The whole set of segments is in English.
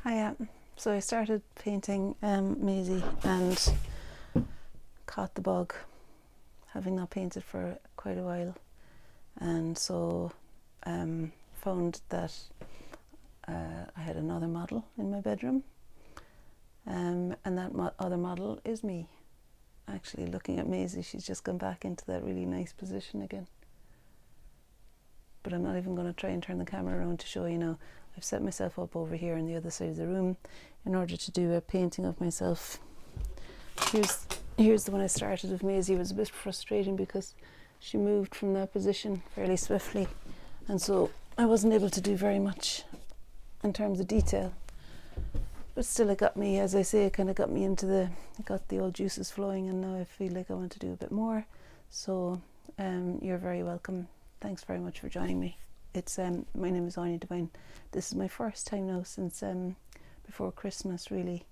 Hi, so I started painting Maisie and caught the bug, having not painted for quite a while, and so found that I had another model in my bedroom, and that other model is me. Actually, looking at Maisie, she's just gone back into that really nice position again. But I'm not even going to try and turn the camera around to show you now. I've set myself up over here on the other side of the room in order to do a painting of myself. Here's the one I started of Maisie. It was a bit frustrating because she moved from that position fairly swiftly, and so I wasn't able to do very much in terms of detail. But still, it got me, as I say, it kind of got me into it got the old juices flowing, and now I feel like I want to do a bit more. So you're very welcome. Thanks very much for joining me. It's my name is Anya Devine. This is my first time now since before Christmas, really.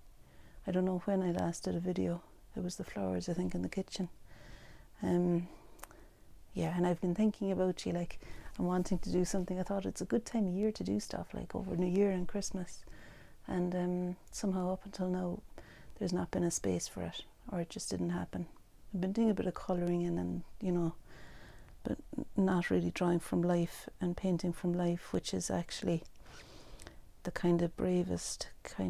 I don't know when I last did a video. It was the flowers, I think, in the kitchen. Yeah, and I've been thinking about you, like, I'm wanting to do something. I thought it's a good time of year to do stuff, like over New Year and Christmas. And somehow up until now, there's not been a space for it, or it just didn't happen. I've been doing a bit of colouring in, and but not really drawing from life and painting from life, which is actually the kind of bravest, I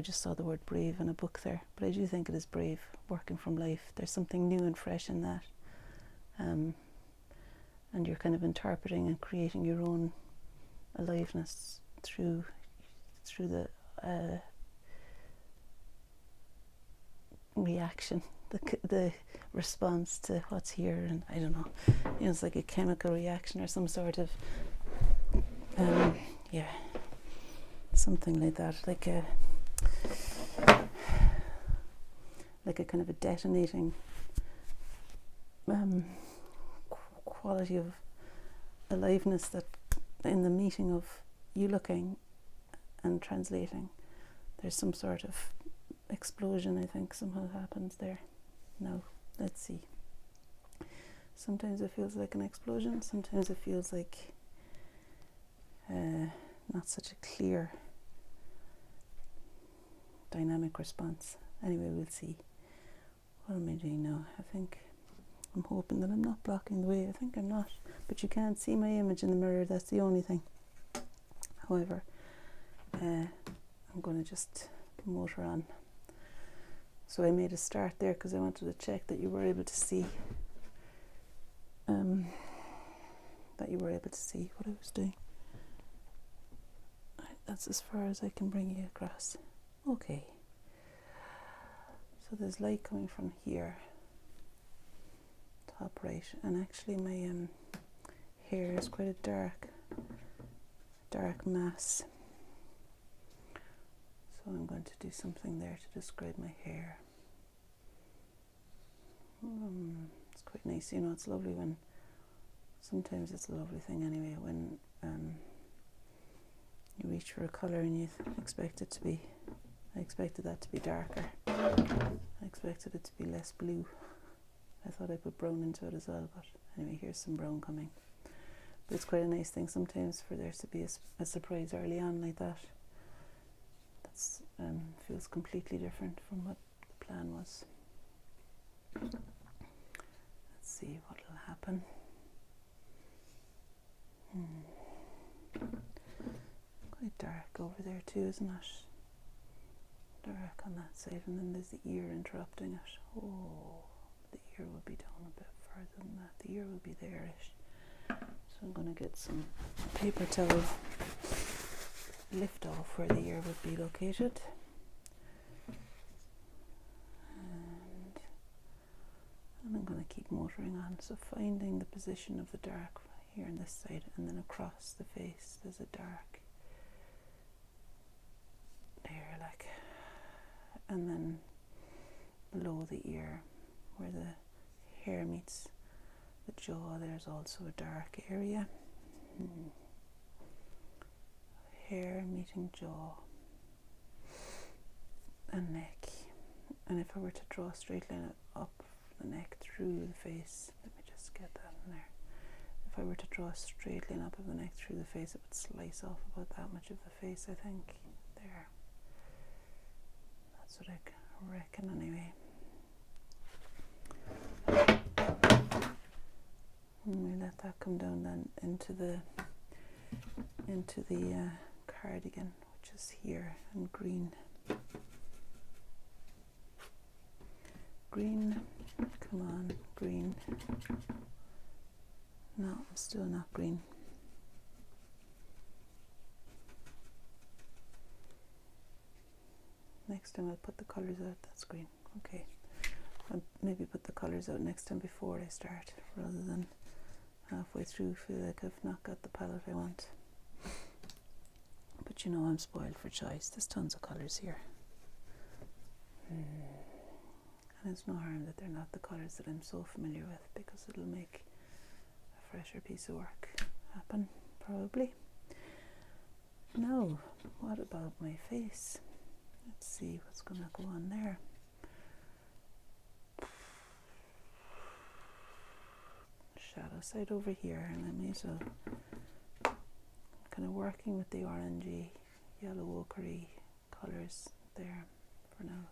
just saw the word brave in a book there, but I do think it is brave, working from life. There's something new and fresh in that. And you're kind of interpreting and creating your own aliveness through the reaction, the response to what's here. And I don't know, it's like a chemical reaction or some sort of something like that, like a kind of a detonating quality of aliveness that in the meeting of you looking and translating, there's some sort of explosion, I think, somehow happens there. Now, let's see. Sometimes it feels like an explosion, sometimes it feels like not such a clear dynamic response. Anyway, we'll see. What am I doing now? I'm hoping that I'm not blocking the way. I think I'm not, but you can't see my image in the mirror, that's the only thing. However, I'm going to just motor on. So I made a start there because I wanted to check that you were able to see what I was doing. Right, that's as far as I can bring you across. Okay. So there's light coming from here, top right, and actually my hair is quite a dark mass. So I'm going to do something there to describe my hair. It's quite nice, it's lovely when, sometimes it's a lovely thing anyway, when you reach for a colour and you expect it to be, I expected that to be darker. I expected it to be less blue. I thought I put brown into it as well, but anyway, here's some brown coming. But it's quite a nice thing sometimes for there to be a surprise early on like that. That's feels completely different from what the plan was. Let's see what will happen. Quite dark over there too, isn't it? Dark on that side, and then there's the ear interrupting it. Oh, the ear would be down a bit further than that. The ear would be there-ish. So I'm going to get some paper towel, lift off where the ear would be located. And I'm going to keep motoring on. So finding the position of the dark here on this side, and then across the face there's a dark there, like, and then below the ear where the hair meets the jaw, there's also a dark area. Hair meeting jaw and neck. And if I were to draw a straight line up the neck through the face, let me just get that in there. if I were to draw a straight line up of the neck through the face, it would slice off about that much of the face, I think. There. That's what I reckon anyway. And we let that come down then into the cardigan, which is here, and green. Green, come on, green. No, I'm still not green. Next time I'll put the colours out, that's green. Okay, I'll maybe put the colours out next time before I start, rather than halfway through feel like I've not got the palette I want. But you know, I'm spoiled for choice. There's tons of colours here. And it's no harm that they're not the colours that I'm so familiar with, because it'll make a fresher piece of work happen, probably. Now, what about my face? Let's see what's going to go on there. Shadow side over here, and I may as well kind of working with the orangey, yellow ochre colours there for now.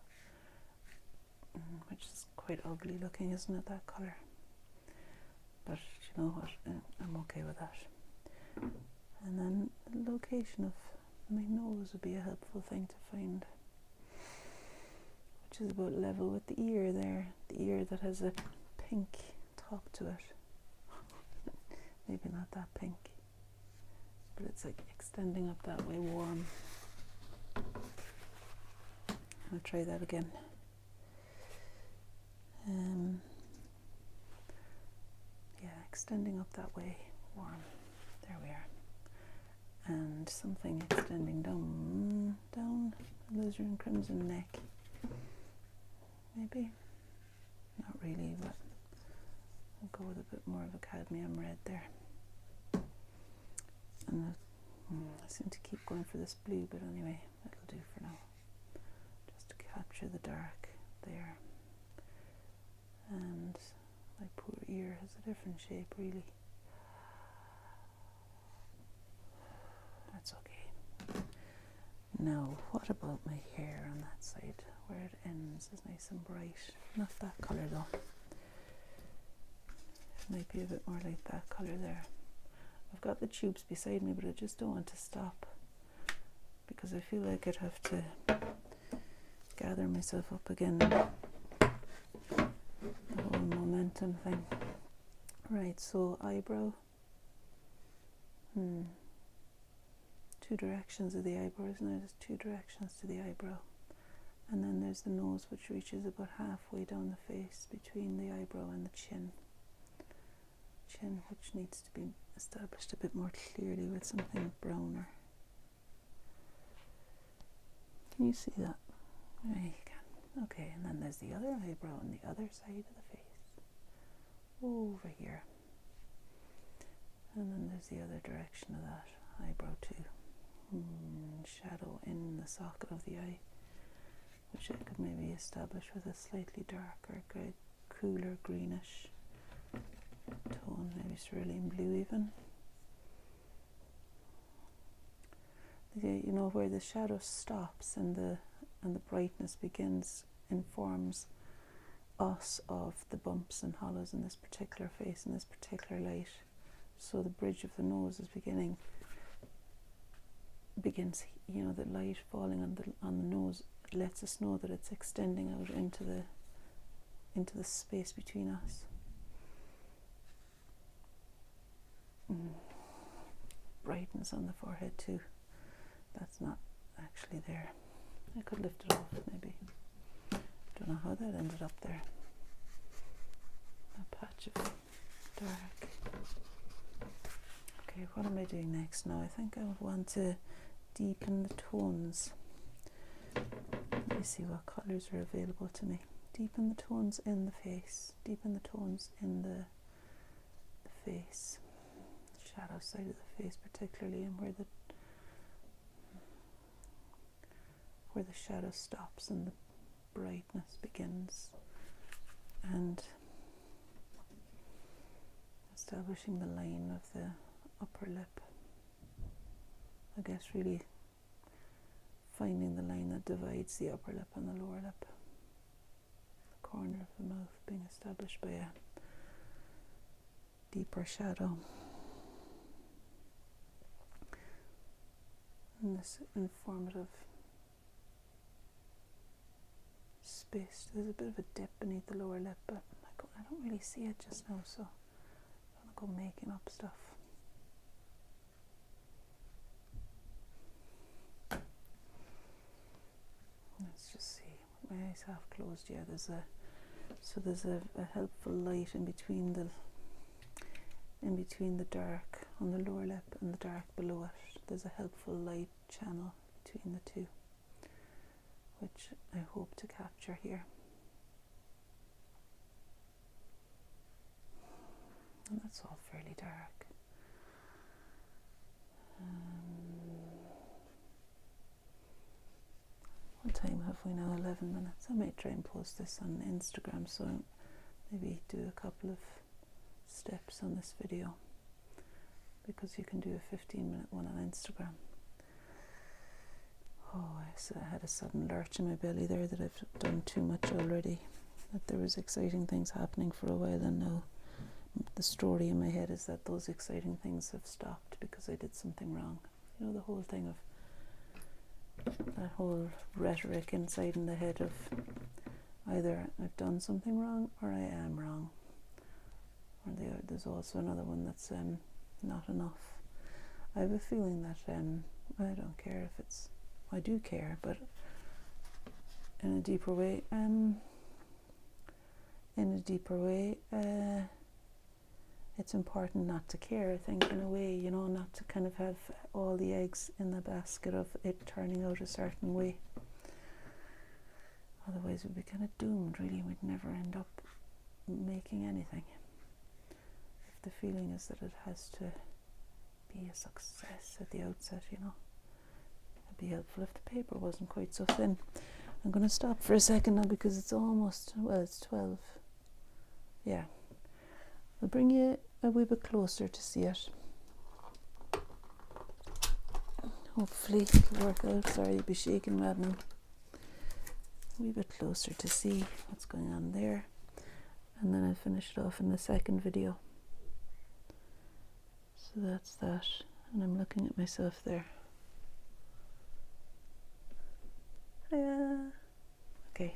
Which is quite ugly looking, isn't it, that colour? But you know what, I'm okay with that. And then the location of my nose would be a helpful thing to find, which is about level with the ear there, the ear that has a pink top to it. Maybe not that pink, but it's like extending up that way, warm. I'll try that again. Yeah, extending up that way, warm. There we are. And something extending down, alizarin crimson neck. Maybe. Not really, but I'll go with a bit more of a cadmium red there. And I seem to keep going for this blue, but anyway, that'll do for now. Just to capture the dark there. And my poor ear has a different shape, really. That's okay. Now, what about my hair on that side? Where it ends is nice and bright. Not that colour though. It might be a bit more like that colour there. I've got the tubes beside me, but I just don't want to stop, because I feel like I'd have to gather myself up again. The whole momentum thing. Right, so eyebrow. Two directions of the eyebrow, isn't there? There's two directions to the eyebrow. And then there's the nose, which reaches about halfway down the face between the eyebrow and the chin. Chin, which needs to be established a bit more clearly with something browner. Can you see that? Yeah, you can. Okay, and then there's the other eyebrow on the other side of the face. Over here. And then there's the other direction of that eyebrow too. Shadow in the socket of the eye, which I could maybe establish with a slightly darker, cooler greenish tone, maybe cerulean blue even. You know, where the shadow stops and the brightness begins informs us of the bumps and hollows in this particular face, in this particular light. So the bridge of the nose is begins, you know, the light falling on the nose lets us know that it's extending out into the space between us. Brightness on the forehead too. That's not actually there. I could lift it off maybe. Don't know how that ended up there. A patch of dark. Okay, what am I doing next now? I think I would want to deepen the tones. Let me see what colours are available to me. Deepen the tones in the face. Deepen the tones in the face. Shadow side of the face particularly, and where the shadow stops and the brightness begins. And let's establishing the line of the upper lip. I guess really finding the line that divides the upper lip and the lower lip. The corner of the mouth being established by a deeper shadow. And this informative space. There's a bit of a dip beneath the lower lip, but I don't really see it just now, so I don't want to go making up stuff. Let's just see. With my eyes half closed, yeah, there's a helpful light in between the dark on the lower lip and the dark below it. There's a helpful light channel between the two, which I hope to capture here. And that's all fairly dark. What time have we now? 11 minutes. I might try and post this on Instagram, so maybe do a couple of steps on this video, because you can do a 15-minute one on Instagram. Oh, I had a sudden lurch in my belly there that I've done too much already, that there was exciting things happening for a while, and now the story in my head is that those exciting things have stopped because I did something wrong. You know, the whole thing of that whole rhetoric inside in the head of either I've done something wrong or I am wrong. Or there's also another one that's not enough. I have a feeling that I don't care if it's, I do care, but in a deeper way, it's important not to care, I think, in a way, you know, not to kind of have all the eggs in the basket of it turning out a certain way. Otherwise we'd be kind of doomed, really. We'd never end up making anything. If the feeling is that it has to be a success at the outset, you know. It'd be helpful if the paper wasn't quite so thin. I'm going to stop for a second now because it's almost, well, it's 12. Yeah. I'll bring you a wee bit closer to see it. Hopefully it'll work out. Sorry, you'll be shaking mad now. A wee bit closer to see what's going on there. And then I'll finish it off in the second video. So that's that. And I'm looking at myself there. Yeah. Okay.